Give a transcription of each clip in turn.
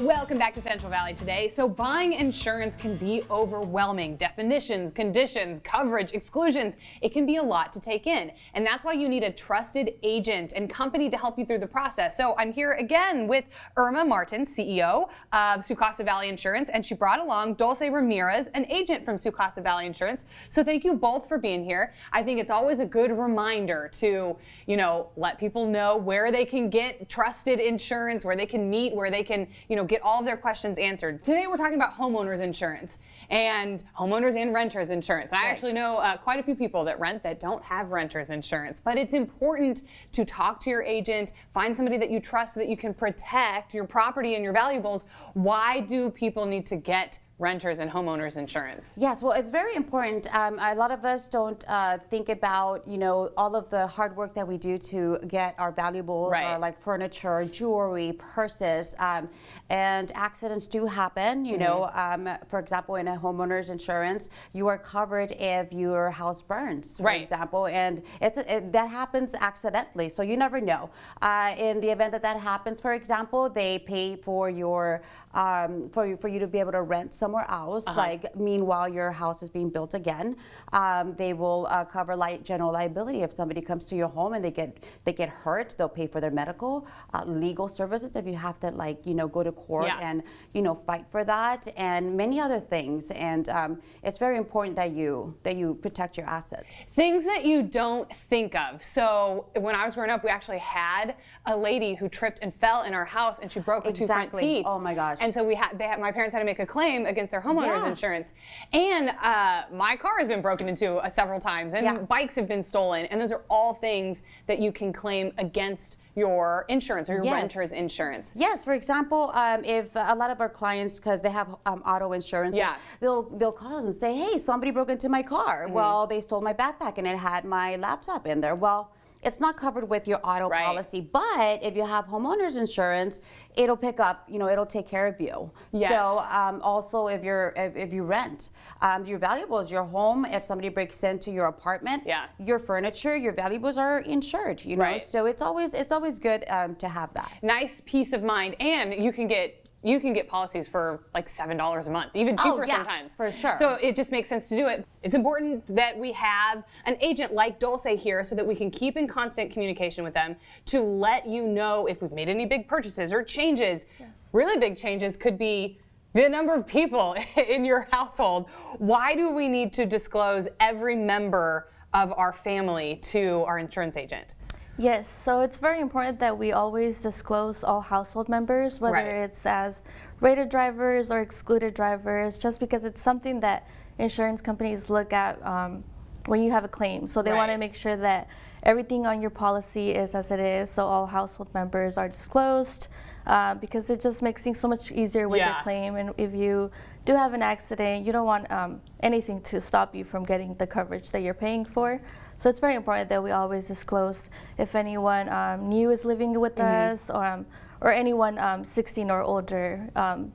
Welcome back to Central Valley Today. So buying insurance can be overwhelming. Definitions, conditions, coverage, exclusions. It can be a lot to take in. And that's why you need a trusted agent and company to help you through the process. So I'm here again with Irma Martin, CEO of Casa Valley Insurance, and she brought along Dulce Ramirez, an agent from Casa Valley Insurance. So thank you both for being here. I think it's always a good reminder to, let people know where they can get trusted insurance, where they can meet, where they can, get all of their questions answered. Today we're talking about homeowners insurance and homeowners and renters insurance. And I actually know quite a few people that rent that don't have renters insurance, but it's important to talk to your agent, find somebody that you trust so that you can protect your property and your valuables. Why do people need to get renters and homeowners insurance? Yes, well, it's very important. A lot of us don't think about, all of the hard work that we do to get our valuables, or like furniture, jewelry, purses, and accidents do happen. For example, in a homeowner's insurance, you are covered if your house burns, for example, and that happens accidentally, so you never know. In the event that happens, for example, they pay for your for you to be able to rent somewhere else, like meanwhile your house is being built again. They will cover general liability if somebody comes to your home and they get hurt. They'll pay for their medical, legal services if you have to go to court and fight for that, and many other things. And it's very important that you protect your assets. Things that you don't think of. So when I was growing up, we actually had a lady who tripped and fell in our house, and she broke her two front teeth. Oh my gosh! And so my parents had to make a claim against their homeowners insurance. And my car has been broken into several times, and bikes have been stolen, and those are all things that you can claim against your insurance or your renter's insurance. Yes, for example, if a lot of our clients, because they have auto insurance, they'll call us and say, hey, somebody broke into my car. Well, they stole my backpack and it had my laptop in there. Well, it's not covered with your auto policy, but if you have homeowners insurance, it'll pick up, it'll take care of you. Yes. So also if you rent, your valuables, your home, if somebody breaks into your apartment, your furniture, your valuables are insured, So it's always good to have that. Nice peace of mind, and you can get policies for like $7 a month, even cheaper sometimes. For sure. So it just makes sense to do it. It's important that we have an agent like Dulce here so that we can keep in constant communication with them to let you know if we've made any big purchases or changes. Yes. Really big changes could be the number of people in your household. Why do we need to disclose every member of our family to our insurance agent? Yes, so it's very important that we always disclose all household members, whether it's as rated drivers or excluded drivers, just because it's something that insurance companies look at when you have a claim. So they want to make sure that everything on your policy is as it is, so all household members are disclosed, because it just makes things so much easier with the claim. And if you do have an accident, you don't want anything to stop you from getting the coverage that you're paying for. So it's very important that we always disclose if anyone new is living with us, or anyone 16 or older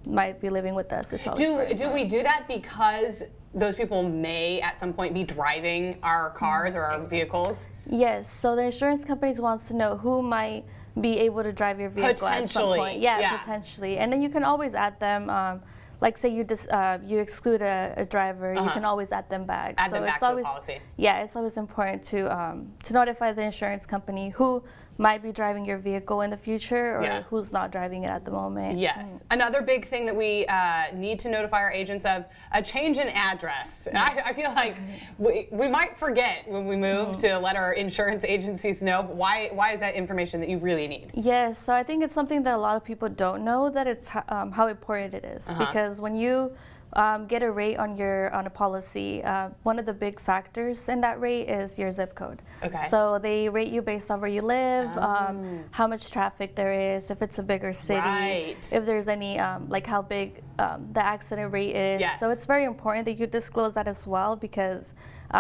might be living with us. It's always do we do that because those people may at some point be driving our cars or our vehicles? Yes, so the insurance companies wants to know who might be able to drive your vehicle at some point. Yeah, potentially. And then you can always add them. Like say you exclude a driver, you can always add them back. Add them back to the policy. Yeah, it's always important to notify the insurance company who might be driving your vehicle in the future, or who's not driving it at the moment. Yes. Another big thing that we need to notify our agents of, a change in address. And I feel like we might forget when we move to let our insurance agencies know. But why is that information that you really need? Yes, so I think it's something that a lot of people don't know, that it's how important it is. Because when you get a rate on a policy, one of the big factors in that rate is your zip code. Okay. So they rate you based on where you live, how much traffic there is, if it's a bigger city, if there's any, like how big the accident rate is. Yes. So it's very important that you disclose that as well, because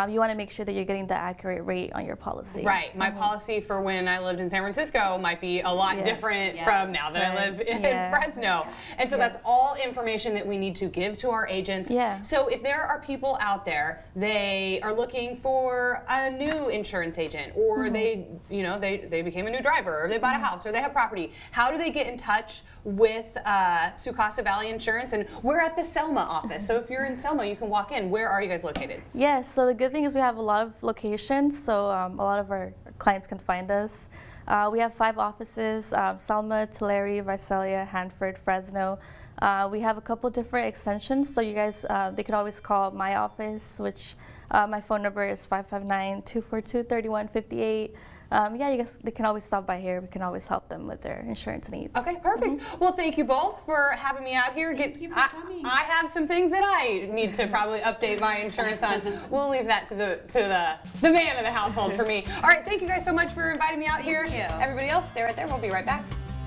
you want to make sure that you're getting the accurate rate on your policy. Right. My policy for when I lived in San Francisco might be a lot different from now that I live in Fresno. And so that's all information that we need to give to our agents. Yeah. So if there are people out there, they are looking for a new insurance agent, or they became a new driver, or they bought a house, or they have property, how do they get in touch with Casa Valley Insurance, and we're at the Selma office. So if you're in Selma, you can walk in. Where are you guys located? Yes, so the good thing is we have a lot of locations, so a lot of our clients can find us. We have 5 offices, Selma, Tulare, Visalia, Hanford, Fresno. We have a couple different extensions, so you guys, they can always call my office, which my phone number is 559-242-3158. Yeah, you guys, they can always stop by here. We can always help them with their insurance needs. Okay, perfect. Well, thank you both for having me out here. Thank you for coming. I have some things that I need to probably update my insurance on. We'll leave that to the man of the household for me. All right, thank you guys so much for inviting me out here. Thank you. Everybody else, stay right there. We'll be right back.